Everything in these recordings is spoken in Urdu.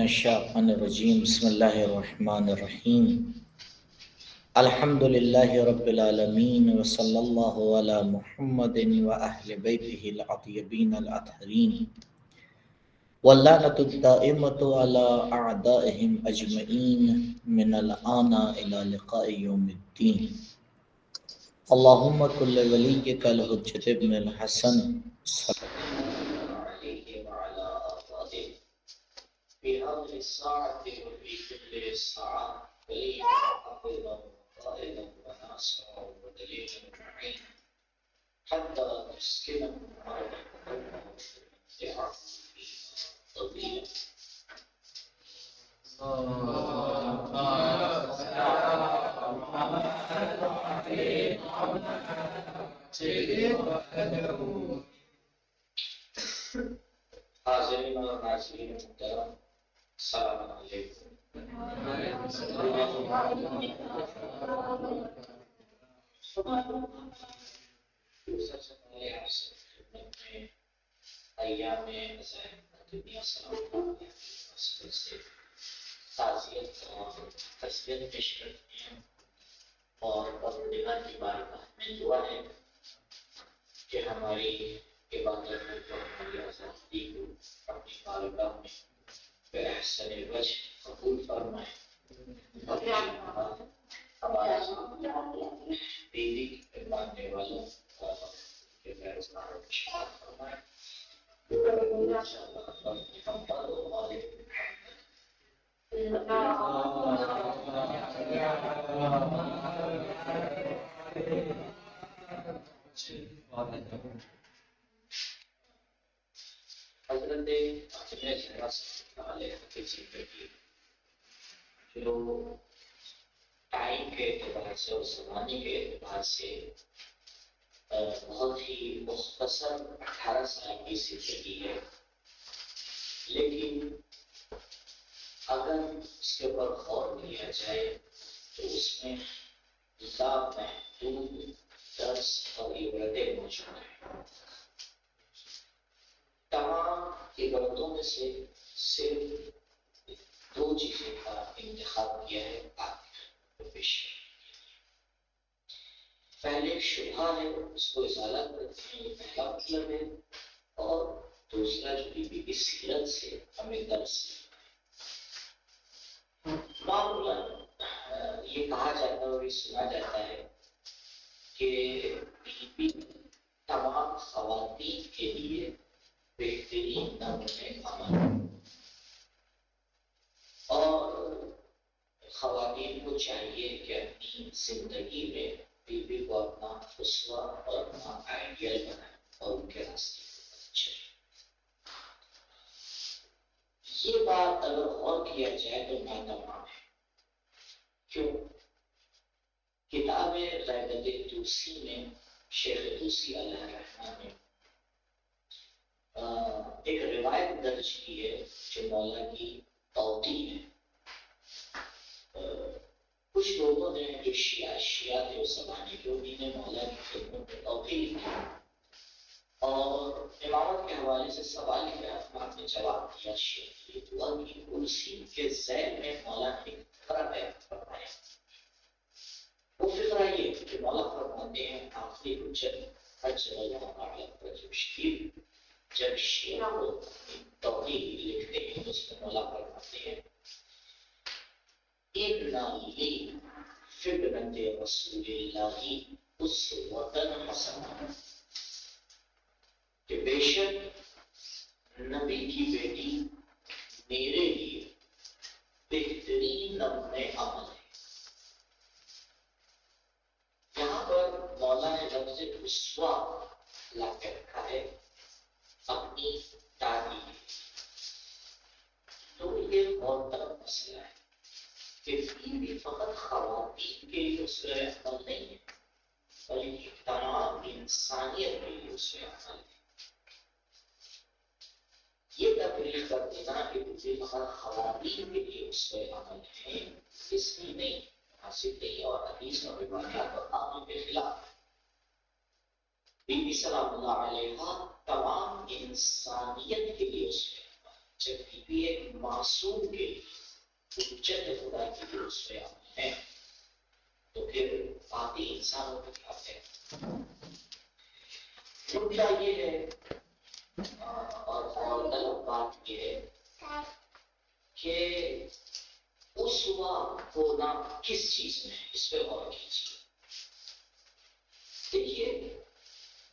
الشیطان الرجیم بسم اللہ الرحمن الرحیم الحمد للہ رب العالمین وصلی اللہ علی محمد واہل بیتہ الطیبین الاطہرین واللعنۃ الدائمۃ علی اعدائہم اجمعین من الآن الی لقاء یوم الدین اللہم کل ولیک الحجۃ ابن الحسن علیہ وعلی آبائہ في هذه الساعة وفي كل ساعة وليا وحافظا وقائدا وناصرا ودليلا معينا حتى تسكنهم أرضهم وتمتعهم فيها طويلا. حاضرین اور ناظرین محترم، السلام علیکم۔ سب سے پہلے آپ سے خدمت میں ایام عزائم دنیا سلام سے تعزیت اور تسلیت پیش کرتے ہیں، اور پروردگار کی بارگاہ میں دعا ہے کہ ہماری عبادت کو، ہماری آزادی کو اپنی بارگاہ میں بأحسن وجہ قبول فرمائے، اور ہمارا دیدی کے ماننے والوں کے فیضان کو شمار فرمائے۔ حضرت کی زندگی جو ٹائم کے اعتبار سے اور زمانے کے اعتبار سے بہت ہی مختصر 18 سال کی زندگی ہے، لیکن اگر اس کے اوپر غور کیا جائے تو اس میں لامحدود درس اور عبرتیں موجود ہیں۔ تمام عبرتوں میں سے صرف 2 چیزیں کا انتخاب کیا ہے آپ پیش۔ پہلے ایک شبہ ہے، اس کو ازالہ کرتے ہیں، یہ پہلا مطلب ہے، اور دوسرا جو بی کی سیرت سے ہمیں درس معمولاً یہ کہا جاتا ہے اور یہ سنا جاتا ہے کہ بی تمام خواتین کے لیے بہترین نمونے عمل، اور خواتین کو چاہیے کہ اپنی زندگی میں بیوی کو اپنا اسوہ اور اپنا آئیڈیل بنائیں اور ان کے راستے پر چلیں۔ یہ بات اگر غور کیا جائے تو ناتمام ہے۔ کیوں؟ کتاب غیبت توسی میں شیخ توسی علیہ الرحمہ نے ایک روایت درج کی ہے جو مولا کی توقیع ہے۔ کچھ لوگوں نے جو شیعہ تھے اس زمانے کے، انہیں نے مولا کی خدمت میں توقیع لکھی اور امامت کے حوالے سے سوال کیا، آپ نے جواب دیا، شیخ یہ دعا کی کرسی کے ذیل میں مولا نے ایک فقرہ بیان فرمایا۔ وہ فقرہ یہ کہ مولا فرماتے ہیں آخری حجت حج اللہ علیہ وسلم جب شیعہ کو توقیع لکھتے ہیں تو اس میں مولا فرماتے ہیں اِنَّ لِي فِي ابْنَتِ رَسُولِ اللَّهِ أُسْوَةً حَسَنَةً، کہ بے شک نبی کی بیٹی میرے لیے بہترین نمونے عمل ہے۔ یہاں پر مولا نے لفظ اسوہ لا کے رکھا ہے اپنی تعریف، تو یہ بہت بڑا مسئلہ ہے کہ بھی فقط خواتین کے لیے اس میں عمل نہیں ہے بلکہ تمام انسانیت کے لیے اس میں عمل ہے۔ یہ تقریر کر دینا کہ مجھے فقط خواتین کے لیے اس میں عمل ہے، اس میں نہیں حاصل نہیں، اور حدیث اور روایات اور عامل کے خلاف ہے۔ بی بی سلام اللہ علیہ تمام انسانیت کے لیے اس میں جب بیوی ایک معصوم کے لیے حجت خدا کی بھی اس میں ہے تو پھر باقی انسانوں کو کیا ہے. نکتہ یہ ہے اور غلط بات یہ ہے کہ اس وقت ہونا کس چیز میں اس پہ غور کیجیے. دیکھیے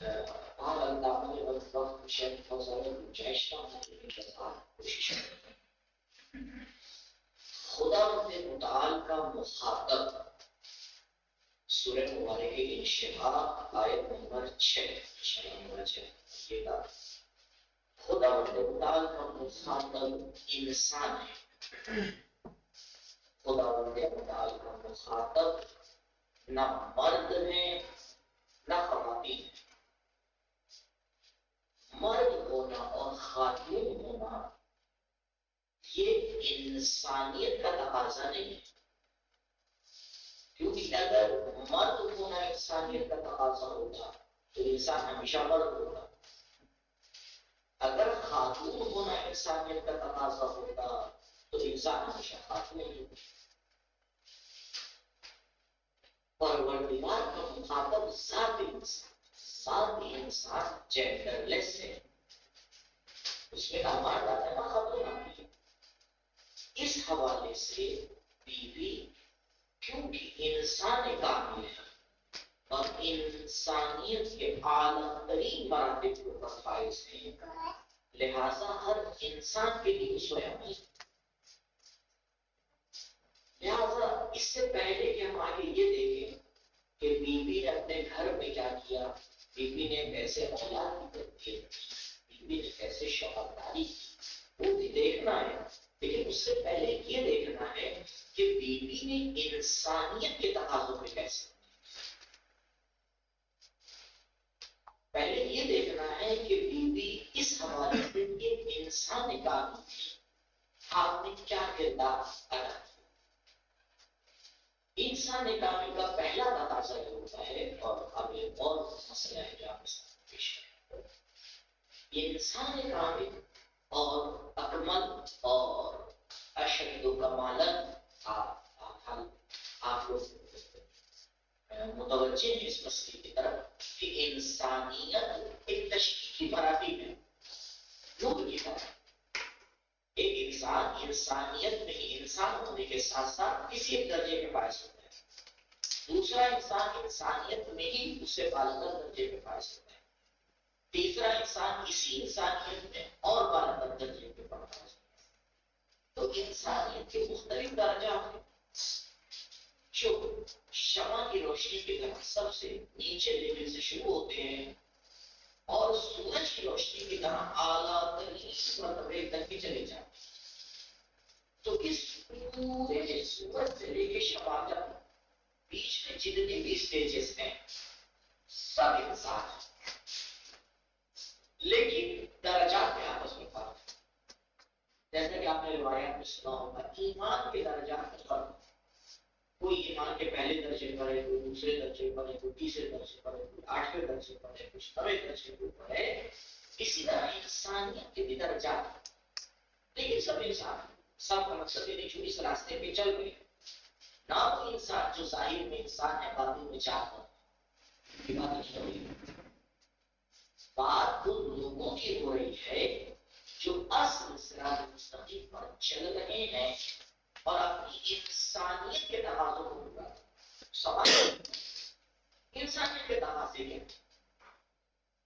بہر اللہ نے وقت شاید بہت زیادہ گنجائش نہ ہونے کے بعد کوشش کریں. خدا متعال کا مخاطب سورہ مبارکہ کی انشہا آیت نمبر 6 یہ بات خدا متعال کا مخاطب انسان ہے. خدا متعال کا مخاطب نہ مرد ہے نہ خواتین ہے. مرد ہونا اور خاتون ہونا یہ انسانیت کا تقاضا نہیں ہے. کیونکہ اگر مرد ہونا انسانیت کا تقاضا ہوتا تو انسان ہمیشہ مرد ہوتا. اگر خاتون ہونا انسانیت کا تقاضا ہوتا تو انسان ہمیشہ خاتون ہوتا. پروردگار کا مخاطب ذاتی انسان جینڈر لیس ہے. اس میں کا مرد آتا ہے نہ خاتون آتی ہے. اس حوالے سے بیوی کیونکہ انسان کامل ہے اور انسانیت کے اعلیٰ ترین مراتب کو فائز ہے لہذا ہر انسان کے لیے اسوہ عمل. لہذا اس سے پہلے کہ ہم آگے یہ دیکھیں کہ بیوی نے اپنے گھر میں کیا کیا, بیوی نے کیسے اولاد کی تربیت کی, بیوی نے کیسے شوہرداری کی, وہ بھی دیکھنا ہے. لیکن اس سے پہلے یہ دیکھنا ہے کہ بیوی نے انسانیت کے تقاضوں پہ کیسے. پہلے یہ دیکھنا ہے کہ بیوی اس حوالے سے ایک انسان کامل تھی, آپ نے کیا کردار ادا کیا. انسان کامل کا پہلا تقاضا یہ ہوتا ہے اور اب ایک اور مسئلہ ہے جو آپ کے ساتھ پیش کریں. انسان کامل اور اکمل اور اشد و کمالا آپ لوگ متوجہ ہیں اس مسئلے کی طرف کہ انسانیت ایک تشکیلی مراتب ہے. نور کی طرح ایک انسان انسانیت میں ہی انسان ہونے کے ساتھ ساتھ کسی ایک درجے میں فائز ہوتا ہے. دوسرا انسان انسانیت میں ہی اس سے بالاتر درجے میں فائز ہوتا ہے. تیسرا انسان اسی انسانیت میں اور بالاتر درجے میں فائز ہوتا ہے. تو انسانیت کے مختلف درجات ہیں جو شمع کی روشنی کی طرح سب سے نیچے لیول سے شروع ہوتے ہیں اور سورج کی روشنی کی طرح اعلیٰ ترین مرتبے تک بھی چلے جاتے ہیں. تو اس پورے سورج سے لے کے شمع تک بیچ میں جتنے بھی اسٹیجز ہیں سب انسان ہیں, لیکن درجات میں آپس میں فرق ہے. جیسا کہ آپ نے روایات میں سنا ہوگا ایمان کے درجات میں فرق ہے. کوئی ایمان کے پہلے درجے پر ہے, کوئی دوسرے درجے پر ہے, کوئی تیسرے درجے پر ہے, کوئی 8ویں درجے پر ہے, کچھ 9ویں درجے پر ہے. اسی طرح انسانیت کے بھی درجات ہیں, لیکن سب انسان سب کا مقصد یہ نہیں جو اس راستے پہ چل رہے ہیں. نہ وہ انسان جو ظاہر میں انسان ہے باطن میں چاہتا ہے. بات ان لوگوں کی ہو رہی ہے جو اصل صراط مستقیم پر چل رہے ہیں اور اپنی انسانیت کے تقاضوں کو پورا کریں. سوال انسانیت کے تقاضے کیا ہیں؟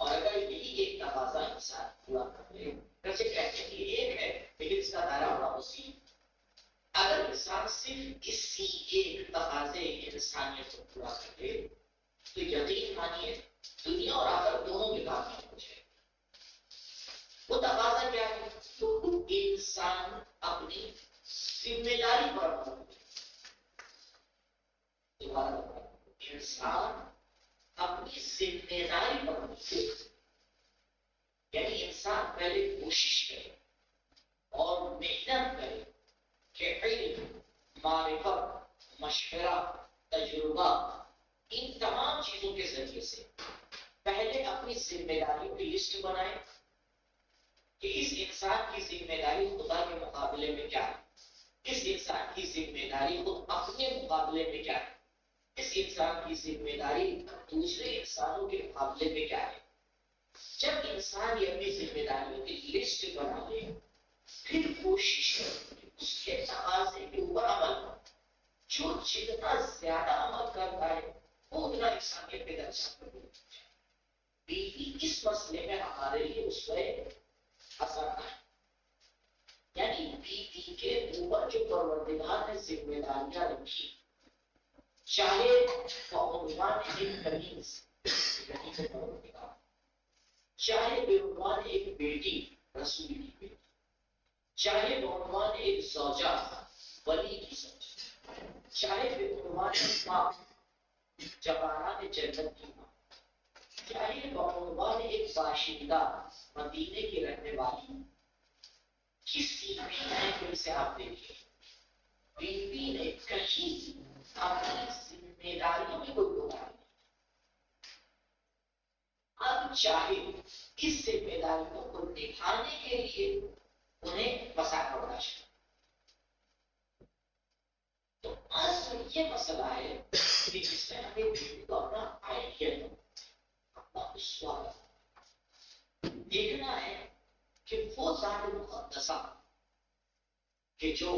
اور اگر یہی ایک تقاضا انسان پورا کر لے, ویسے کہتے ہیں کہ ایک ہے لیکن اس کا دائرہ بڑا وسیع. اگر انسان صرف اسی ایک تقاضے انسانیت کو پورا کر لے تو یقین مانیے دنیا اور آخرت دونوں کے کامیاب ہو جائے. وہ تقاضا کیا ہے؟ تو انسان اپنی ذمہ داری پر انسان اپنی ذمہ داری پر یعنی انسان پہلے کوشش کرے اور محنت کرے کہ علم, معرفت, مشورہ, تجربہ ان تمام چیزوں کے ذریعے سے پہلے اپنی ذمہ داریوں کی لسٹ بنائیں کہ اس انسان کی ذمہ داری خدا کے مقابلے میں کیا ہے، اس انسان کی ذمہ داری خود اپنے مقابلے میں کیا ہے، اس انسان کی ذمہ داری دوسرے انسانوں کے مقابلے میں کیا ہے۔ جب انسان یہ اپنی ذمہ داریوں کی لسٹ بنا لے پھر کوشش کرے اس کے تقاضے کے اوپر عمل کرے، جو جتنا زیادہ عمل کرتا ہے وہ اتنا انسانیت کے درجہ پر ہوتا ہے۔ بیوی اس مسئلے میں ہمارے لیے اسوے حسن ہے، یعنی بیوی کے اوپر جو پروردگار نے ذمہ داریاں رکھی، چاہے عنوان ایک کنیز پروردگار، چاہے عنوان ایک بیٹی رسول کی بیٹی، چاہے عنوان ایک زوجہ ولی کی زوجہ، چاہے عنوان ماں جوانان جنت کی ماں، چاہے عنوان ایک باشندہ مدینے کی رہنے والی، کسی بھی اینگل سے آپ دیکھیں بیوی نے کہیں اپنی ذمہ داریوں میں کوئی گزار نہیں۔ اب چاہے اس ذمہ داریوں کو نبھانے کے لیے انہیں مسائل برداشت، تو اصل یہ مسئلہ ہے کہ جس میں ہمیں بیوی کو اپنا آئیڈیا دو، اپنا اسوا دیکھنا ہے کہ وہ ذات مقدسہ کہ جو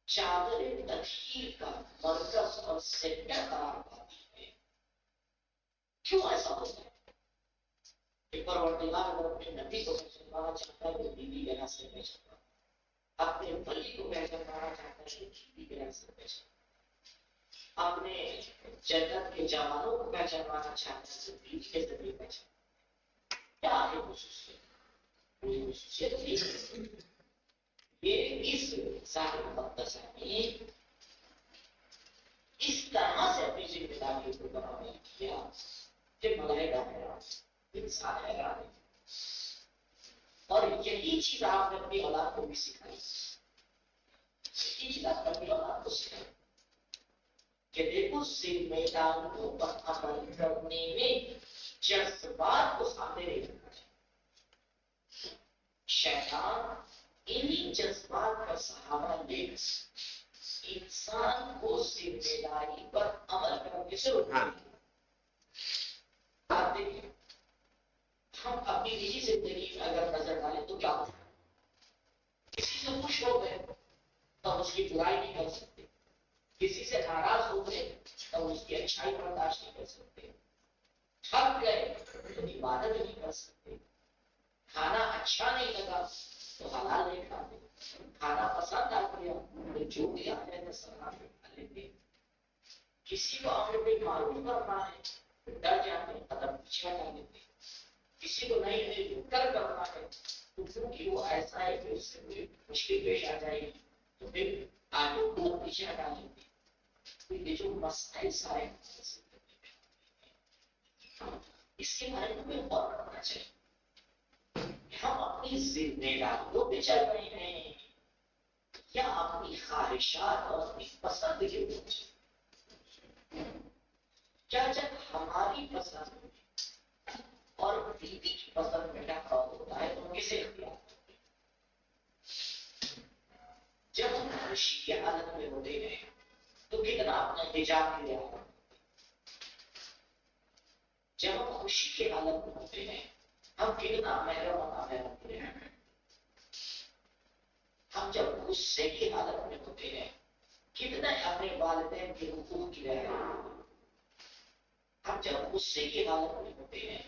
چادر تطہیر کا مرکز اور سینٹر قرار پاتی ہے، کیوں ایسا ہوتا ہے کہ پروردگار اگر اپنے نبی کو پہچاننا چاہتا ہے تو بیوی کے راستے میں چلتا ہے، اپنے ولی کو پہچاننا چاہتا ہے تو بیوی کے راستے میں چلتا ہے، اپنے جنت کے جوانوں کو پہچاننا چاہتا ہے تو بیوی کے ذریعے پہچانتا ہے۔ کیا ہے خصوصیت؟ کوئی خصوصیت نہیں، یہ اس ذات مقدسہ نے اس طرح سے اپنی ذمہ داریوں کو برابر کیا کہ ملائکہ حیران، انسان حیران ہے۔ اور یہی چیز آپ نے اپنی اولاد کو بھی سکھائی، یہی چیز آپ نے اپنی اولاد کو سکھائی کہ دیکھو ذمہ داریوں پر عمل کرنے میں جذبات کو سامنے نہیں رکھنا چاہیے۔ شیطان انہی جذبات کا سہارا لے انسان کو ذمہ داری پر عمل کرنے سے روکنا ہے۔ آپ دیکھیں ہم اپنی نجی زندگی میں اگر نظر ڈالیں تو کیا ہوتا ہے؟ کسی سے خوش ہو گئے تو اس کی برائی نہیں کر سکتے، کسی سے ناراض ہو گئے تو اس کی اچھائی برداشت نہیں کر سکتے، تھک گئے تو عبادت نہیں کر سکتے، کھانا اچھا نہیں لگا تو حلال نہیں کھاتے، کھانا پسند آ گیا تو جو بھی آ جائے تو سلام کھا لیتے۔ کسی کو امر پہ معلوم کرنا ہے تو ڈر جاتے ہیں، قدم پیچھے ہٹا لیتے، کسی کو نہیں کر کرنا ہے تو کیونکہ وہ ایسا ہے کہ اس سے کوئی مشکل پیش آ جائے گی تو پھر آگے قدم پیچھے ہٹا لیتے۔ تو یہ جو مسائل سارے اس کے بارے میں ہمیں غور کرنا چاہیے۔ ہم اپنی ذمہ داریوں پہ چل رہے ہیں یا اپنی خواہشات اور اپنی پسند کے اوپر چل رہے ہیں؟ کیا جب ہماری پسند اور بیوی کی پسند میں ٹکراؤ ہوتا ہے تو کسے اختیار کرتے ہیں؟ جب ہم خوشی کی حالت میں ہوتے ہیں تو کتنا اپنا حجاب لیا ہے، جب ہم خوشی کی حالت میں ہوتے ہیں ہم کتنا محرم اور نامحرم ہوتے ہیں، ہم جب غصے کی حالت میں ہوتے ہیں کتنا اپنے والدین کے حقوق کی رعایت کرتے ہیں، ہم جب غصے کی حالت میں ہوتے ہیں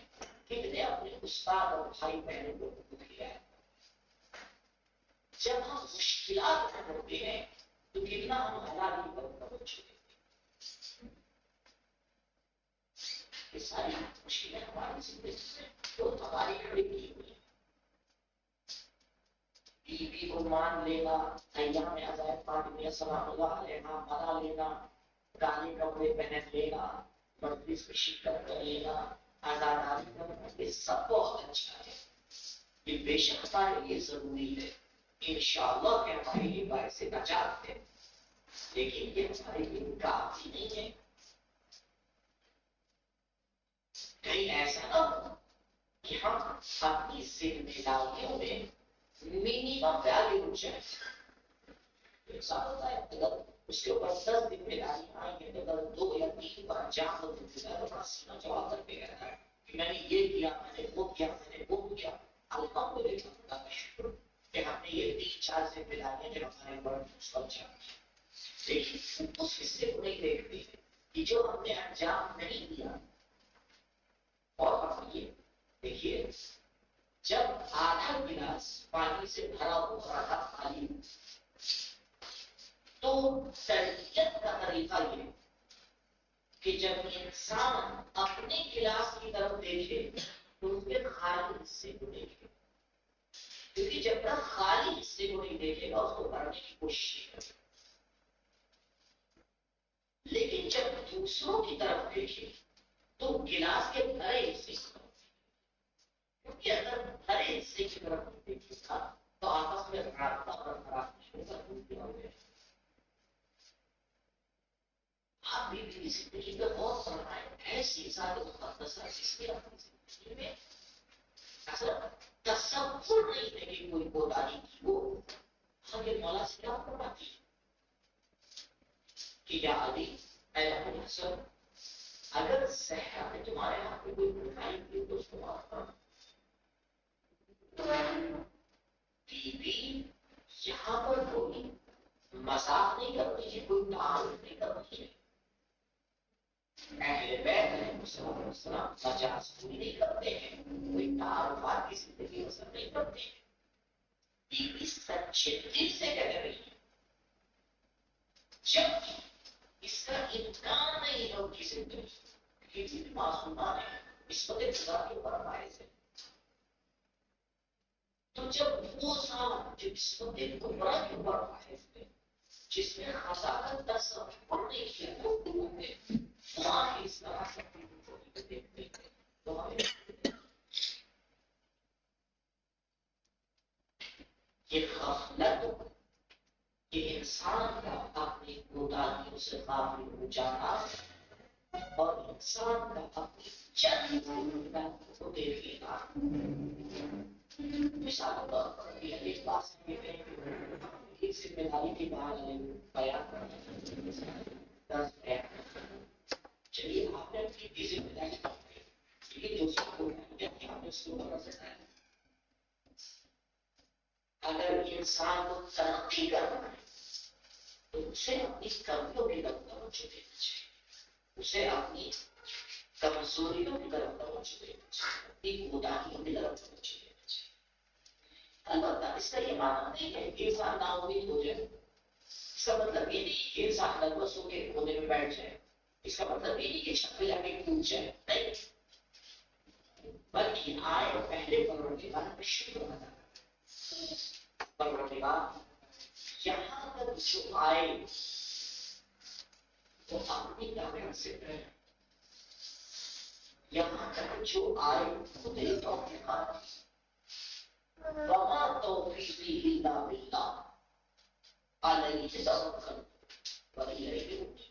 کتنے اپنے استاد اور بھائی بہنوں کو حقوق کی رعایت کرتے ہیں، جب ہم مشکلات میں ہوتے ہیں تو کتنا ہم حلالی پر توجہ دیتے ہیں۔ یہ ساری مشکلیں ہماری زندگی میں تو ہماری کھڑی کی ہوئی ہیں۔ بیوی کو مان لینا، ایام عزائم فاطمیہ سلام اللہ علیہ منا لینا، کالے کپڑے پہن لینا، مجلس میں شرکت کر لینا، آزاداری کرنا، یہ سب بہت اچھا ہے، یہ بے شک ہمارے لیے ضروری ہے، انشاءاللہ کہ ہمارے لیے باعث نجات ہے، لیکن یہ ہمارے لیے کافی نہیں ہے۔ کہیں ایسا نہ ہو کہ ہم اپنی ذمہ داریوں میں منیمم ویلیو رکھ جائیں. انسان ہوتا ہے اگر اس کے اوپر 10 ذمہ داریاں آئیں گے اگر 2 یا 3 پر انجام ہو دیتا ہے تو اپنا سینہ جواب کرتے رہتا ہے کہ میں نے یہ کیا، میں نے وہ کیا، میں نے وہ کیا. الحمدللہ اللہ کا شکر کہ ہم نے یہ 3-4 ذمہ داریاں جو ہمارے اوپر مسلط چل رہی ہیں، لیکن اس حصے کو نہیں دیکھتے کہ جو ہم نے انجام نہیں دیا. اور ہم یہ دیکھیے جب آدھا گلاس پانی سے بھرا ہو اور آدھا خالی ہو تو تربیت کا طریقہ یہ کہ جب انسان اپنے گلاس کی طرف دیکھے تو اس کے خالی حصے کو دیکھے، کیونکہ جب تک خالی حصے کو نہیں دیکھے گا اس کو بھرنے کی کوشش کرے. لیکن جب دوسروں کی طرف دیکھے تو گلاس کے بھرے حصے کی طرف، کیونکہ اگر بھرے حصے کی طرف دیکھے گا تو آپس میں رابطہ برقرار ہوگا. آپ بھی زندگی میں بہت فرمائیں ایسی ذات مقدسہ جس کی اپنی زندگی میں اصل تصور نہیں ہے کہ کوئی کوتاہی کی ہو. ہم یہ مولا سے کیا فرماتی کہ یا علی اے ابو الحسن اگر صحرا میں تمہارے ہاتھ میں کوئی کوتاہی کی تو اس کو معاف کرنا. بیوی یہاں پر کوئی مذاق نہیں کرنی چاہیے، کوئی تعارف نہیں کرنی چاہیے. اہل بیت علیہ السلام مجاز پوری نہیں کرتے ہیں، کوئی تعارفات کی زندگی بسر نہیں کرتے ہیں. بیوی سنجیدگی سے کہہ رہی ہے جب اس کا امکان نہیں ہے ان کی زندگی کی معصومان ہے اس وقت خدا کے اوپر فائز ہے. تو جب وہ صاحب جو اس وقت کبرا کے اوپر فائز ہے جس میں خسارت تصور نہیں کیا ہے وہاں اس طرح سے دیکھتے ہیں تو ہمیں یہ غفلت کہ انسان کا اپنی کوتاہیوں سے غافل ہو جانا اور انسان کا اپنی چند کو دیکھے گا. مثال طور پر ایک بات ایک ذمہ داری کی بات بیان کرنا چلیے آپ نے اپنی ذمہ داری لیکن جو سب کو آپ نے اس کو بتا اگر انسان کو ترقی کرنا ہے تو اسے اپنی کمیوں کی طرف توجہ دینا چاہیے، اسے اپنی کمزوریوں کی طرف توجہ دینا چاہیے، اپنی کوتاہیوں کی طرف توجہ دینا چاہیے. البتہ اس کا یہ معنی نہیں ہے کہ انسان نا امید ہو جائے. اس کا مطلب یہ نہیں کہ انسان نروس ہو کے کونے میں بیٹھ جائے. اس کا مطلب یہ نہیں کہ شکل جا کے کود جائے، نہیں، بلکہ آئے پہلے پروردگار کا شکر ادا کرے. پروردگار یہاں تک جو آئے تو اپنی طاقت سے کرے، یہاں تک جو آئے خود ہی توفیقات وما توفیقی الا باللہ علیہ توکلت والیہ انیب.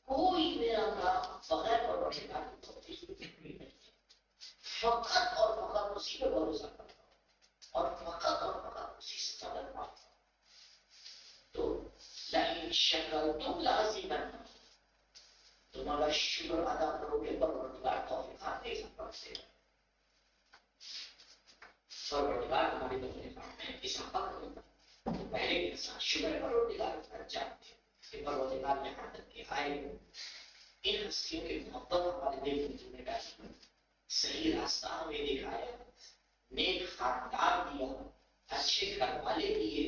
کوئی میرا کام بغیر پروردگار کی توفیق نہیں ہے، فقط اور فقط اسی پہ بھروسہ کرتا ہوں اور فقط اور فقط اسی سے مدد مانگتا ہوں. تو لئن شکرتم لازیدنکم، تم اگر شکر ادا کرو گے پروردگار توفیقات دے سکتا ہے. پروردگار تمہاری توفیقات میں اضافہ کرے گا. تو پہلے انسان شکر پروردگار کر جاتے ہیں کہ پروردگار یہاں تک کہ آئے ان ہستیوں کی محبت ہمارے دل میں تم نے ڈالی، صحیح راستہ ہمیں دکھایا، نیک خاندان دیا، اچھے گھر والے دیے،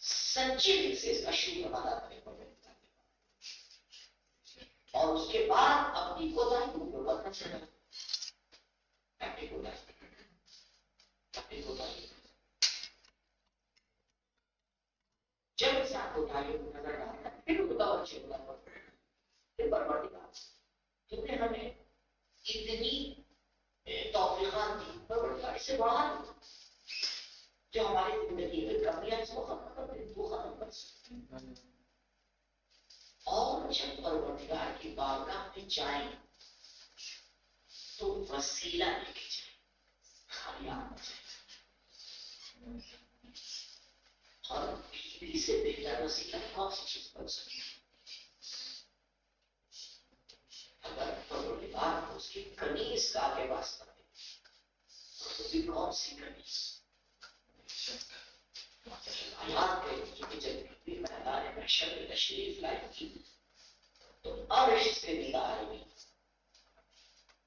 سچے دل سے اس کا شکر ادا کرے پروردگار کے اور اس کے بعد اپنی کوتاہیوں کو بدلنا چاہیے. اپنی کوتاہی جب انسان کوتاہیوں کو نظر ڈالتا ہے پھر متوجہ ہوتا ہے کہ پروردگار تم نے ہمیں اتنی توفیقات دی، پروردگار اس سے بڑھا دی جو ہماری زندگی میں کمیاں اس کو ختم کر دے، وہ ختم کر سکتے. اور جب پروردگار کی بارگاہ میں جائیں تو وسیلہ لے کے جائیں، خالی آنا چاہیے. اور بیوی سے بہتر وسیلہ کون سی چیز بن سکتی ہے؟ اگر پروردگار کو اس کی کنیز کا آگے واسطہ دے تو بھی کون سی کنیز؟ آیات کہ جب بھی میدان محشر میں تشریف لائی تھی تو عرش سے نگاہ ہوئی،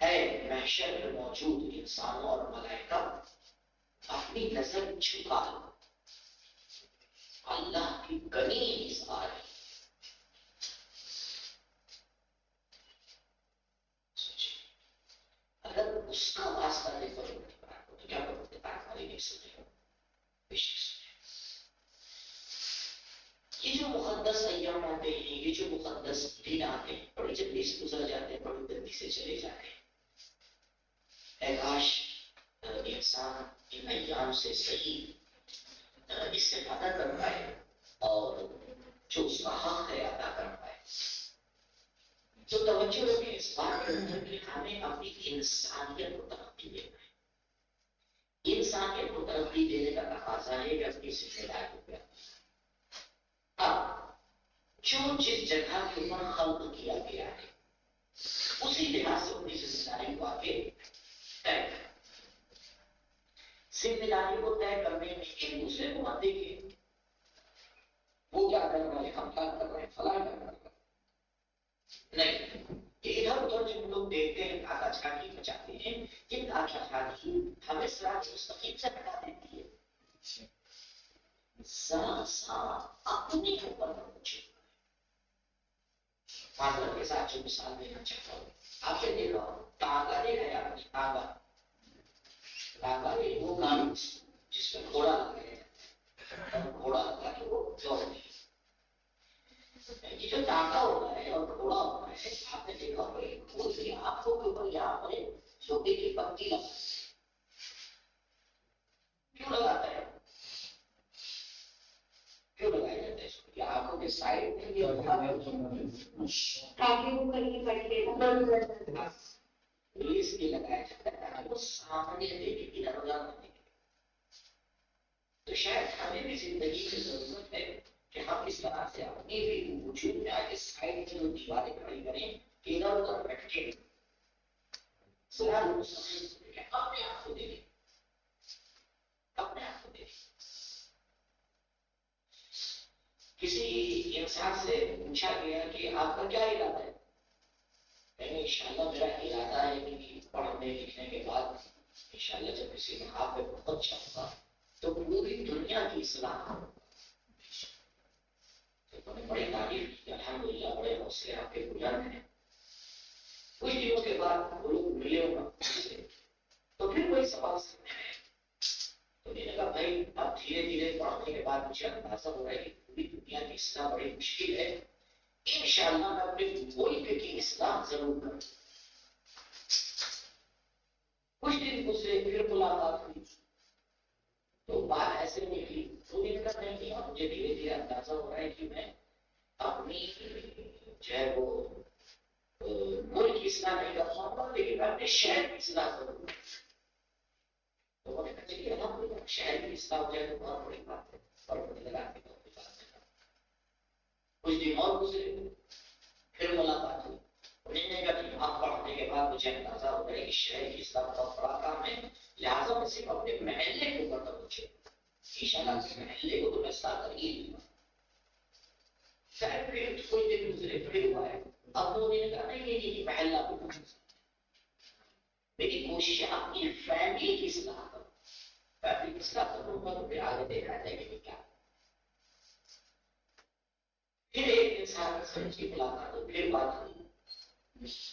اے محشر میں موجود انسانوں اور ملائکہ اپنی نظر چھپا لو، اللہ کی کنیز آ رہی. اگر اس کا واسطہ دے پروردگار کو تو کیا پروردگار ہماری نہیں سنے؟ بے شک سنے. یہ جو مقدس ایام آتے ہیں، یہ جو مقدس دن آتے ہیں، بڑی جلدی سے گزر جاتے ہیں، بڑی جلدی سے چلے جاتے ہیں. اے کاش انسان ان ایام سے صحیح استفادہ کر پائے اور جو اس کا حق ہے ادا کر پائے. تو توجہ رکھیں اس بات کے اوپر کہ ہمیں اپنی انسانیت کو ترقی دینا ہے. انسانیت کو ترقی دینے کا تقاضا ہے کہ اپنی ذمہ داری کو. اب جو جس جگہ کے اوپر خلق کیا گیا ہے اسی لحاظ سے اپنی ذمہ داری کو آگے طے کریں. ذمہ داری کو طے کرنے میں ایک دوسرے کو مت دیکھیے وہ کیا کر رہے ہیں، ہم کیا کر رہے ہیں، فلاں کیا کر رہے ہیں. نہیں، ادھر ادھر جو لوگ دیکھتے ہیں دھاگا چھاکی بچاتے ہیں، یہ دھاگا چھاکی ہمیں صراط مستقیم سے ہٹا دیتی ہے. ذرا سا اپنے اوپر پہنچے. معذرت کے ساتھ جو مثال دینا چاہتا ہوں، آپ نے دیکھا تانگا دیکھا ہے آپ نے، تانگا وہ گاڑی جس میں گھوڑا لگایا جاتا ہے، گھوڑا لگا کے وہ دوڑتے ہیں. یہ جو تانگا ہوتا ہے اور گھوڑا ہوتا ہے، آپ نے دیکھا گھوڑے کی آنکھوں کے اوپر یہاں پر سونے کی پتی لگا. کیوں لگاتا ہے؟ کیوں لگایا جاتا ہے اس کو؟ یہ آنکھوں کے سائڈ میں تاکہ وہ کہیں بیٹھے اس لیے لگایا جاتا ہے تاکہ وہ سامنے دیکھے کہ ادھر ادھر نہ دیکھے. تو شاید ہمیں بھی زندگی کی ضرورت ہے کہ ہم اس طرح سے اپنی بھی وجود میں آگے سائڈ میں جو دیواریں کھڑی کریں کہ ادھر ادھر بیٹھ کے اپنے آپ کو دیکھیں، اپنے آپ کو دیکھیں. کسی انسان سے پوچھا گیا کہ آپ کا کیا ارادہ ہے؟ انشاءاللہ میرا ارادہ ہے کہ پڑھنے لکھنے کے بعد انشاءاللہ جب کسی مقام پہ پہنچ جاؤں گا تو پوری دنیا کی اصلاح کروں گا. بڑی تعریف کی، الحمدللہ بڑے حوصلے آپ کے بلند ہیں. کچھ دنوں کے بعد وہ لوگ ملے ہوں تو پھر وہی سوال سامنے آئے. تو میں نے کہا بھائی اب دھیرے دھیرے پڑھنے کے بعد مجھے اندازہ ہو رہا ہے کہ پوری دنیا کی اصلاح بڑی مشکل ہے. انشاءاللہ میں اپنے ملک کی اصلاح ضرور کروں. کچھ دن گزرے پھر ملاقات ہوئی تو بات ایسے نکلی. تو دن کا نہیں کیا، مجھے دھیرے دھیرے اندازہ ہو رہا ہے کہ میں اپنی جو ہے وہ ملک کی اصلاح نہیں کر پاؤں گا لیکن میں اپنے شہر کی اصلاح ضرور کروں. تو انہوں نے کہا چلیے الحمدللہ شہر کی اصلاح ہو جائے تو بہت بڑی بات ہے اور بدلاؤ کی بہت بڑی بات ہے. کچھ دن اور گزرے پھر ملاقات ہوئی. انہوں نے کہا کہ آپ پڑھنے کے بعد مجھے اندازہ ہو گیا کہ شہر کی اصلاح بہت بڑا کام ہے، لہٰذا میں صرف اپنے محلے کے اوپر توجہ انشاءاللہ اپنے محلے کو تو میں اصلاح کر ہی لوں گا. شاید پھر کچھ دن گزرے پھر ہوا ہے. اب انہوں نے کہا نہیں یہ محلہ بھی پہنچ سکتا، میری کوشش ہے اپنی فیملی کی اصلاح کروں. فیملی کی اصلاح کروں گا تو پھر آگے دیکھا جائے کہ کیا. پھر ایک انسان سے کی ملاقات ہوئی، پھر بات ہوئی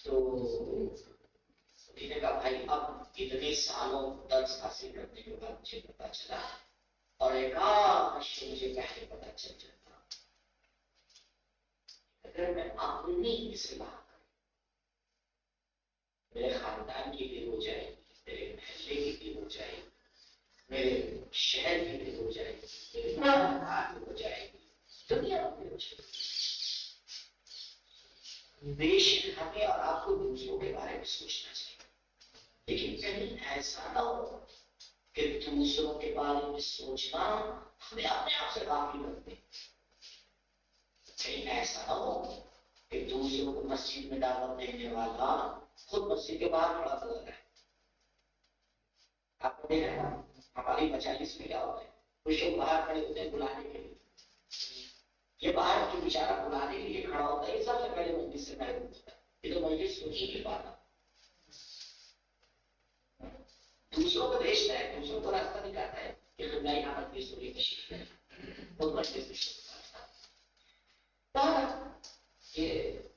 تو انہوں نے کہا بھائی اب اتنے سالوں درس حاصل کرنے کے بعد مجھے پتا چلا اور ایک کاش مجھے پہلے پتا چل جاتا اگر میں اپنی اصلاح میرے خاندان کی بھی ہو جائے گی، میرے محلے کی بھی ہو جائے گی، میرے شہر کی بھی ہو جائے گی، میرے خاندان کی ہو جائے گی، دنیا کی ہو جائے گی. بے شک ہمیں اور آپ کو دوسروں کے بارے میں سوچنا چاہیے، لیکن کہیں ایسا نہ ہو کہ دوسروں کے بارے میں سوچنا ہمیں اپنے آپ سے غافل کر دے. کہیں ایسا نہ ہو کہ دوسروں کو مسجد میں دعوت دینے والا خود مسجد کے باہر کھڑا ہوا ہے. آپ کو دیکھا نا ہماری مجالس میں کیا ہوتا ہے، کچھ لوگ باہر کھڑے ہوتے ہیں بلانے کے لیے. یہ باہر جو بیچارہ بلانے کے لیے کھڑا ہوتا ہے یہ سب سے پہلے مجلس سے پہلے ہوتا ہے. یہ تو مجلس سوچ ہی نہیں پاتا، دوسروں کو بھیجتا ہے، دوسروں کو راستہ دکھاتا ہے کہ قبلہ حامد کی سوری تشریف ہے، خود مجلس میں شروع کرتا ہے. یہ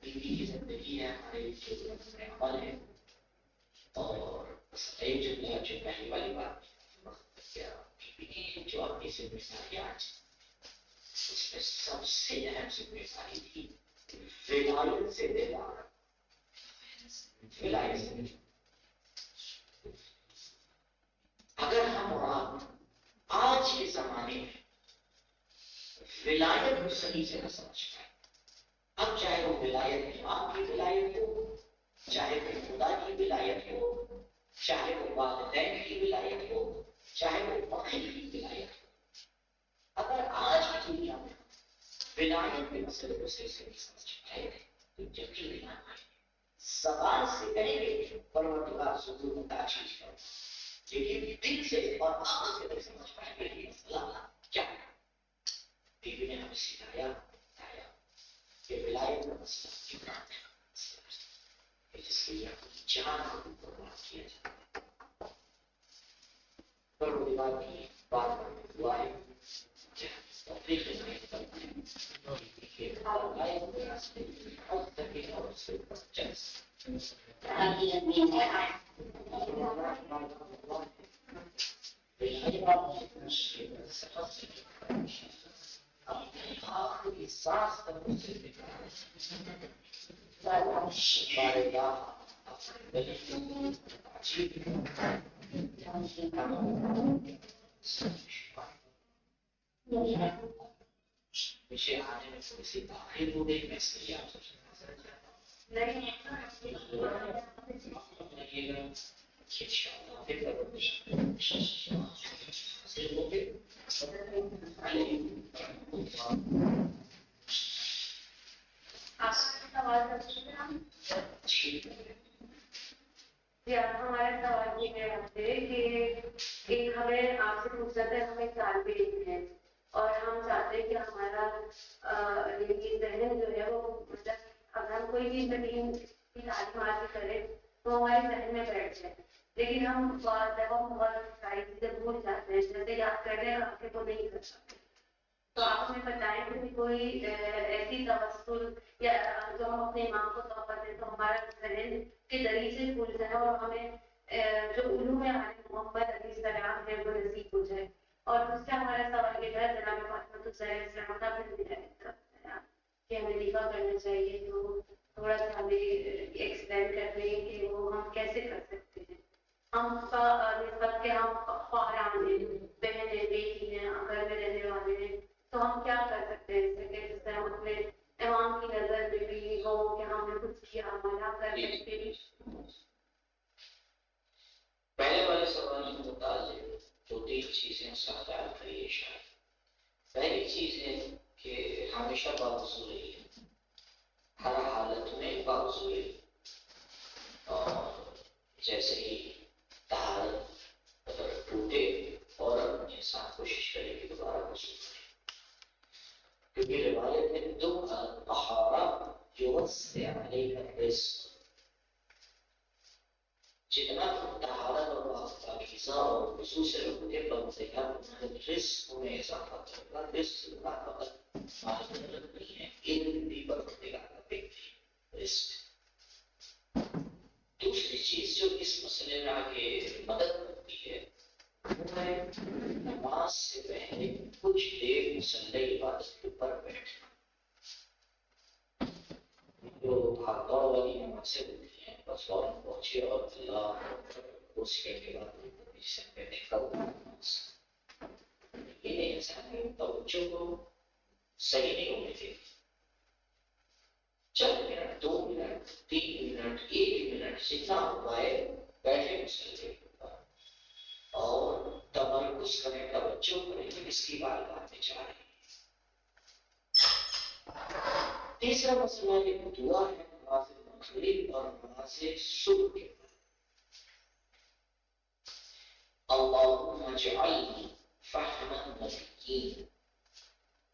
بیوی کی زندگی ہے، ہمارے جو عمل ہے. اور ایک جملہ جو پہلی والی بات کیا بیوی جو اپنی ذمہ داری آج اس میں سب سے اہم ذمہ داری تھی ولایت سے دلانا. ولایت سے اگر ہم اور آپ آج کے زمانے میں ولایت کو صحیح سے نہ سمجھ پائے، اب چاہے وہ ولایت امام کی ولایت ہو، چاہے وہ خدا کی ولایت ہو، چاہے وہ والدین کی ولایت ہو، چاہے وہ فقیر کی ولایت ہو، اگر آج کی دنیا میں ولایت کے مسئلے کو صحیح سے نہیں سمجھ پائے تو یقین زبان سے کہیں گے پروردگار ضرور تاچیز کرو، لیکن دل سے اور عقل سے نہیں سمجھ پائیں گے یہ مسئلہ کیا ہے. بیوی نے ہمیں سکھایا بتایا کہ ولایت کا مسئلہ کتنا ہے، جس کے لیے اپنی جان کو قربان کیا جاتا ہے. پروردگار کی بات پر دعا ہے توفیق نہیں کرتے کہ ولایت کے راستے اور تکلیف اور سے چل آخری سانس تک اسے مجھے آنے میں تھوڑی سی تاخیر ہو گئی، میں اس لیے آپ سب سے ہمارا سوال یہ ہے آپ سے کہ ایک ہمیں آپ سے پوچھنا تھا، ہمیں طالب علم ہے اور ہم چاہتے ہیں کہ ہمارا یہ ذہن جو ہے وہ مطلب اگر ہم کوئی بھی زمین کی تعلیم حاصل کریں تو ہمارے ذہن میں بیٹھ جائے، لیکن ہم جب ہم بہت ساری چیزیں بھول جاتے ہیں، جیسے یاد کرنے اور آگے کو نہیں کر سکتے. تو آپ ہمیں بتائیں کہ کوئی ایسی توسل یا جو ہم اپنے امام کو تحفہ دیں تو ہمارا ذہن کے ذریعے سے کھل جائے اور ہمیں جو علوم عالم محمد علیہ السلام ہے وہ نصیب ہو جائے. اور اس سے ہمارا سوال یہ ہے جناب فاطمہ الزہرا السلام کا بھی کہ ہمیں نکاح کرنا چاہیے، تو تھوڑا سا ہمیں ایکسپلین کر دیں کہ وہ ہم کیسے کر سکتے ہیں. ہم کا نسبت کے ہم خواہران ہیں، بہن ہیں، بیٹی ہیں، گھر میں رہنے والے ہیں، تو ہم کیا کر سکتے ہیں اس سے کہ جس سے ہم اپنے امام کی نظر میں بھی ہو کہ ہم نے کچھ کیا ہمارا کر سکتے بھی. پہلے والے سوال کے متعلق جو 3 چیزیں ساتھ کریے شاید. پہلی چیز ہے کہ ہمیشہ باوضو رہیے، ہر حالت میں باوضو رہیے، اور جیسے ہی طہارت اگر ٹوٹے اور انسان کوشش کرے کہ دوبارہ وضو کرے، کیونکہ روایت میں طہارہ یوسع علیک الرزق، جتنا طہارت اور پاکیزہ اور وضو سے رہو گے پروردگار رزق میں اضافہ کرے گا. رزق کا فقط معلوم نہیں ہے، علم بھی پروردگار کا بہترین رزق. دوسری چیز جو اس مسئلے میں آگے مدد کرتی ہے وہ ہے نماز سے پہلے کچھ دیر مصلی عبادت کے اوپر بیٹھنا. جو بھاگ دوڑ والی نمازیں ہوتی ہیں بس فوراً پہنچے اور اللہ اس کے بعد سے بیٹھے یہ نہیں انسان کی توجہ کو صحیح نہیں ہونے دیتی. چند منٹ 2 منٹ سیکھنا ہوتا ہے بیٹھے مسلے کے اوپر اور تمرکز کریں، توجہ کریں کہ اس کی بارگاہ میں جا رہے ہیں۔ تیسرا مسئلہ یہ دعا ہے نماز مغرب اور نماز صبح کے بعد۔ اللهم اجعلني فهم النبيين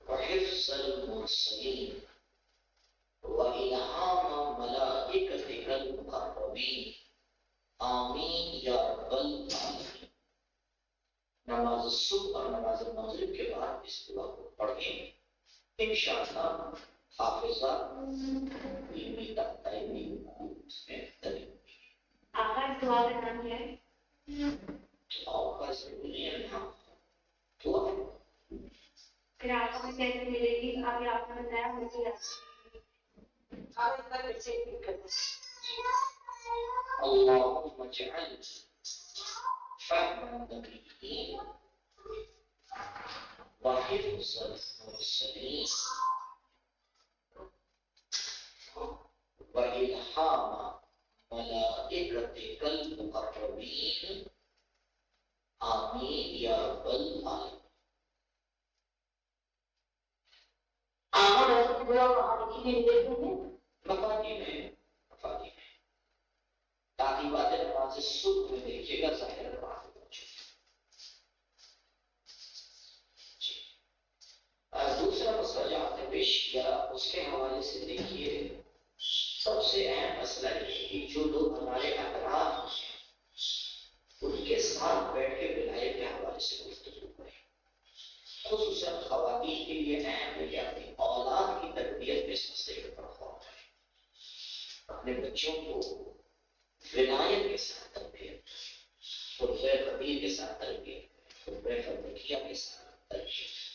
وحفظ المرسلين وإلهام ملائكتك المقربين آمین یا رب العالمین۔ نماز صبح اور نماز مغرب کے بعد اس دعا کو پڑھیں، انشاءاللہ حافظہ علمی تعلیمی اس میں دلیل۔ آخر دعا کا نام کیا ہے؟ دعا کا ضروری ہے نا، دعا ہے۔ پھر آپ کو کیسے ملے گی؟ ابھی آپ نے بتایا مجھے اللهم اجعل فهم النبيين وحفظ المرسلين وإلهام ملائكتك المقربين آمین یا رب العالمین۔ مفادی میں تاکہ بات نماز صبح میں دیکھیے گا ظاہر بات جی۔ دوسرا مسئلہ جو آپ نے پیش کیا اس کے حوالے سے دیکھیے، سب سے اہم مسئلہ یہ ہے کہ جو لوگ ہمارے اطراف ہیں ان کے ساتھ بیٹھ کے ولایت کے حوالے سے گفتگو کریں۔ خصوصاً خواتین کے لیے اہم ہے کہ اپنی اولاد کی تربیت میں اس مسئلے کے اوپر غور کریں، اپنے بچوں کو ولایت کے ساتھ تربیت کریں، قرب قبیر کے ساتھ تربیت کریں، قرب فرمکیہ کے ساتھ تربیت کریں۔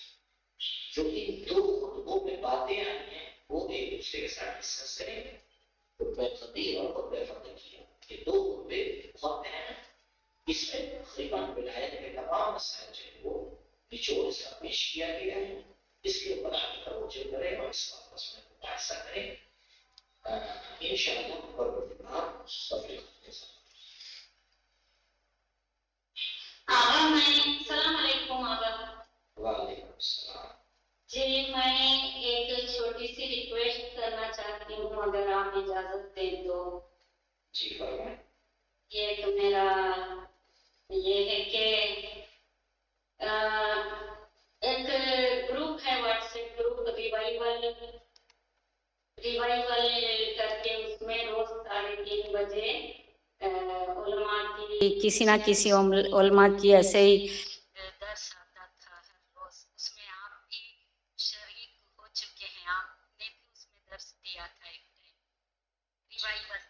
جو ان دو خطبوں میں باتیں آئی ہیں وہ ایک دوسرے کے ساتھ ڈسکس کریں گے۔ قرب قبیر اور قرب فرمکیہ یہ دو خطبے بہت اہم ہیں، اس میں تقریباً ولایت کے تمام مسائل جو ہیں وہ نچوڑ اس کا پیش کیا گیا ہے۔ اس کے اوپر آپ توجہ کریں اور اس کا آپس میں مباحثہ کریں، انشاءاللہ پروردگار توفیق دے گا۔ آغا میں السلام علیکم آغا۔ وعلیکم السلام۔ جی میں ایک چھوٹی سی ریکویسٹ کرنا چاہتی ہوں اگر آپ اجازت دیں تو۔ جی فرمائیں۔ یہ کہ میرا یہ ہے کہ ایک گروپ ہے واٹس ایپ گروپ ریوائول کر کے، اس میں روز 3:30 بجے علماء کی کسی نہ کسی علماء کی ایسے ہی درس آتا تھا ہر روز، اس میں آپ بھی شریک ہو چکے ہیں، آپ نے بھی اس میں درس دیا تھا ایک ٹائم ریوائول،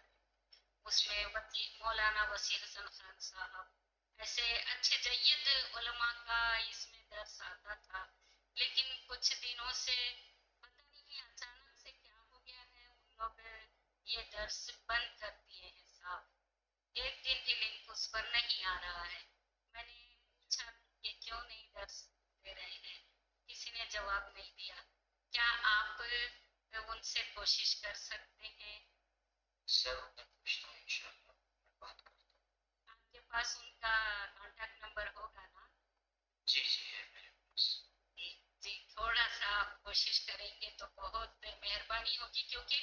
اس میں مولانا وسیع حسن خان صاحب ایسے اچھے جید علماء کا اس میں درس آتا تھا، لیکن کچھ دنوں سے پتہ نہیں اچانک سے کیا ہو گیا ہے، ان لوگ یہ درس بند کر دیے ہیں صاحب، ایک دن بھی لنک اس پر نہیں آ رہا ہے۔ میں نے پوچھا کہ کیوں نہیں درس دے رہے ہیں، کسی نے جواب نہیں دیا، کیا آپ ان سے کوشش کر سکتے ہیں؟ ضرور میں پوچھتا ہوں، انشاءاللہ میں بات کرتا ہوں۔ آپ کے پاس ان کا کانٹیکٹ نمبر ہوگا نا؟ جی جی ہے میرے پاس۔ جی تھوڑا سا آپ کوشش کریں گے تو بہت مہربانی ہوگی، کیونکہ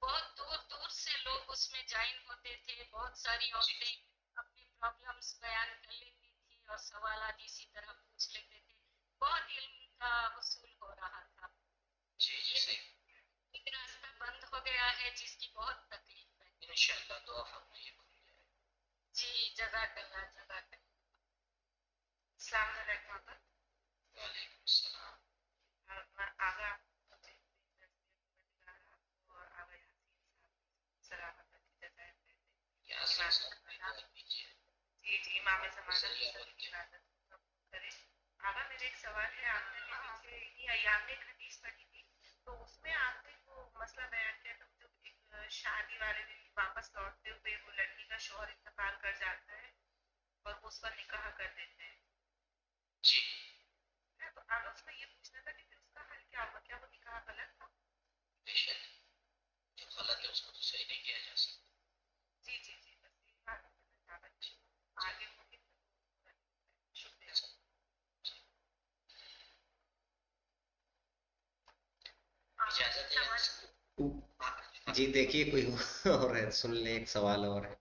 بہت دور دور سے لوگ اس میں جوائن ہوتے تھے، بہت ساری عورتیں اپنے پرابلمس بیان کر لیتی تھی اور سوالات اسی طرح پوچھ لیتے تھے، بہت علم کا حصول ہو رہا تھا۔ جی جی صحیح۔ ایک راستہ بند ہو گیا ہے جس کی بہت تکلیف ہے۔ انشاءاللہ دعا فرمائیے کھل جائے۔ جی جزاک اللہ جزاک اللہ۔ السلام علیکم آقا۔ وعلیکم السلام۔ آغا جی جی امام زمانہ کرے۔ آغا میرا ایک سوال ہے، آپ نے پیچھے انہی ایام میں ایک حدیث پڑھی تھی، تو اس میں آپ نے وہ مسئلہ بیان کیا تھا جو ایک شادی والے دن واپس لوٹتے ہوئے وہ لڑکی کا شوہر انتقال کر جاتا ہے اور وہ اس پر نکاح کر دیتے ہیں۔ جی تو آغا اس میں یہ پوچھنا تھا کہ پھر اس کا حل کیا ہوا، کیا وہ نکاح غلط تھا؟ بے شک جو غلط ہے اس کو تو صحیح نہیں کیا جا سکتا۔ جی جی جی بس یہی بات کرنا چاہ رہی ہوں. آگے ممکن شکریہ. اجازت ہے جی دیکھیے کوئی اور ہے, سن لیں ایک سوال اور ہے.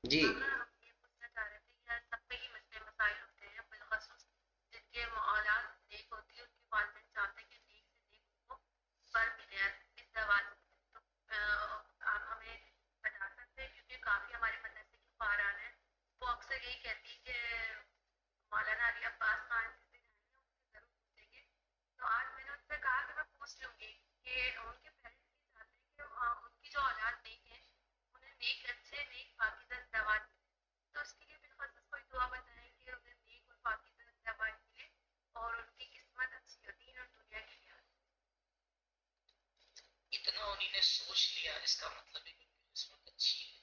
جی ہم یہ پوچھنا چاہ رہے تھے کہ سب پہ ہی مسئلے مسائل ہوتے ہیں, بالخصوص جن کے اولاد نیک ہوتی ہے ان کے والدین چاہتے ہیں کہ نیک سے نیک ان کو پر ملے اس زواج سے. تو آپ ہمیں بتا سکتے ہیں, کیونکہ کافی ہمارے مدرسے کی فارغ ہیں, وہ اکثر یہی کہتی ہے کہ مولانا علی عباس خان سے ضرور پوچھیں گے. تو آج میں نے ان سے کہا کہ میں پوچھ لوں گی کہ ان کے پیرنٹس یہ چاہتے ہیں کہ ان کی جو اولاد نیک ہے انہیں نیک اچھے نیک پاکیزہ زواج ملے. تو اس کے لیے بالخصوص کوئی دعا بتائیں کہ انہیں نیک اور پاکیزہ زواج ملے اور ان کی قسمت اچھی ہو دین اور دنیا کے لیے. اتنا انہیں نے سوچ لیا, اس کا مطلب ہے کہ ان کی قسمت اچھی ہے,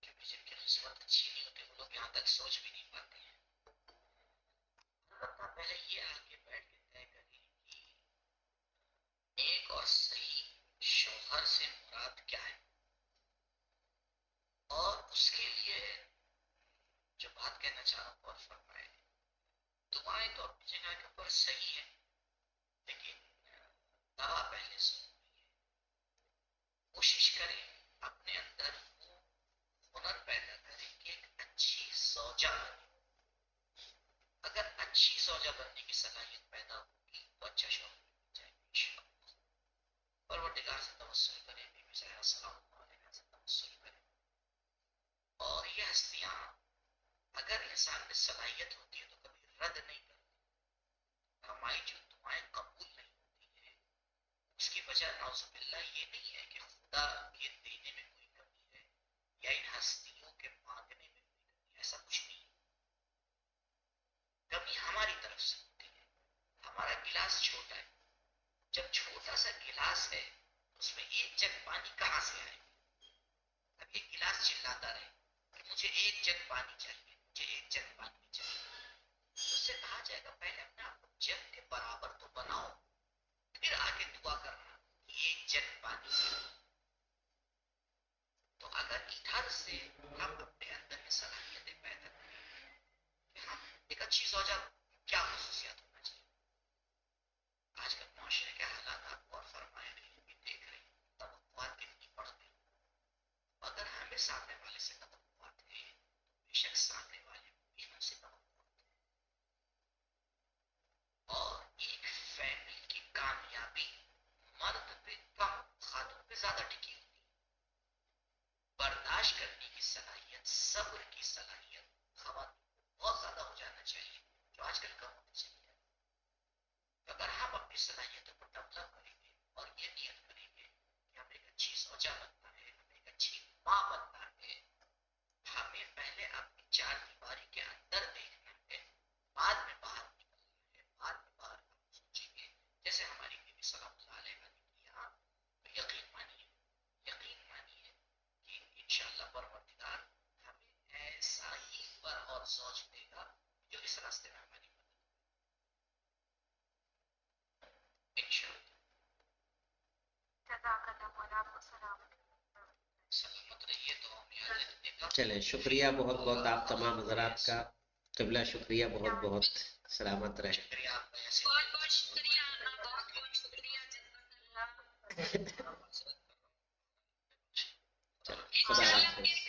کیونکہ جن کی قسمت اچھی نہیں ہوتی وہ لوگ یہاں تک سوچ بھی نہیں پاتے ہیں. پہلے یہ آگے بیٹھ کے طے کریں کہ نیک اور صحیح شوہر سے مراد کیا ہے, اور اس کے لیے جو بات کہنا چاہ رہا ہوں اور فرمائے. دعائیں تو اپنی جگہ کے اوپر صحیح ہے, لیکن دعا پہلے ضروری ہے. کوشش کریں اپنے اندر وہ ہنر پیدا کریں کہ ایک اچھی زوجہ بنے. اگر اچھی زوجہ بننے کی صلاحیت پیدا ہوگی تو اچھا شوہر مل جائے گا انشاءاللہ. پروردگار سے توسل کریں, بی بی زہرا سلام علیہ سے توسل کریں. اور یہ ہستیاں اگر انسان میں صلاحیت ہوتی ہے تو کبھی رد نہیں کرتی. ہماری جو دعائیں قبول نہیں ہوتی ہیں اس کی وجہ نعوذ باللہ یہ نہیں ہے کہ خدا کے دینے میں کوئی کمی ہے یا ان ہستیوں کے مانگنے میں کوئی کمی ہے, ایسا کچھ نہیں. کمی ہماری طرف سے ہوتی ہے. ہمارا گلاس چھوٹا ہے, جب چھوٹا سا گلاس ہے اس میں ایک جگ پانی کہاں سے آئے. اب یہ گلاس چلاتا رہے کہ مجھے ایک جگ پانی چاہیے, مجھے ایک جگ پانی چاہیے, اس سے کہا جائے گا پہلے اپنے آپ کو جگ کے برابر تو بناؤ, پھر آگے دعا کرنا ایک جگ پانی. تو اگر ادھر سے ہم اپنے اندر میں صلاحیتیں پیدا کریں کہ ہم ایک اچھی زوجہ کیا خصوصیات ہونا چاہیے. آج کل معاشرے کے حالات آپ اور فرمائے رہے بھی دیکھ رہے ہیں, توقعات کتنی بڑھتی ہیں. اگر ہمیں سامنے والے سے توقعات ہیں تو بے شک سامنے والے بھی ہم سے توقعات ہیں. اور ایک فیملی کی کامیابی مرد پہ کم خاتون پہ زیادہ ٹکی ہوتی ہے. برداشت کرنے کی صلاحیت, صبر کی صلاحیت خواتین کو بہت زیادہ ہو جانا چاہیے, جو آج کل کم ہوتی چلی ہے. اگر ہم اپنی صلاحیتوں کو ڈیولپ کریں گے اور یہ نیت کریں گے کہ ہمیں ایک اچھی زوجہ بننا ہے, ہمیں ایک اچھی ماں بننا ہے, ہمیں پہلے اپنی چار دیواری کے اندر دیکھنا ہے, بعد میں باہر نکلنا ہے, بعد میں باہر ہم سوچیں گے. جیسے ہماری بیوی سلام اللہ علیہ نے کیا, تو یقین مانیے کہ انشاءاللہ پروردگار ہمیں ایسا ہی پر اور سوچ دے گا جو اس راستے میں ہماری مدد انشاءاللہ. جزاک اللہ مولا, آپ کو سلامت سلامت رہیے, تو ہم یاد رکھنے کا. چلیں, شکریہ بہت بہت آپ تمام حضرات کا. قبلہ شکریہ بہت بہت, سلامت رہیں. شکریہ آپ کا, ایسے بہت بہت شکریہ, بہت بہت شکریہ, جزاک اللہ. چلو, خدا انشاءاللہ حافظ.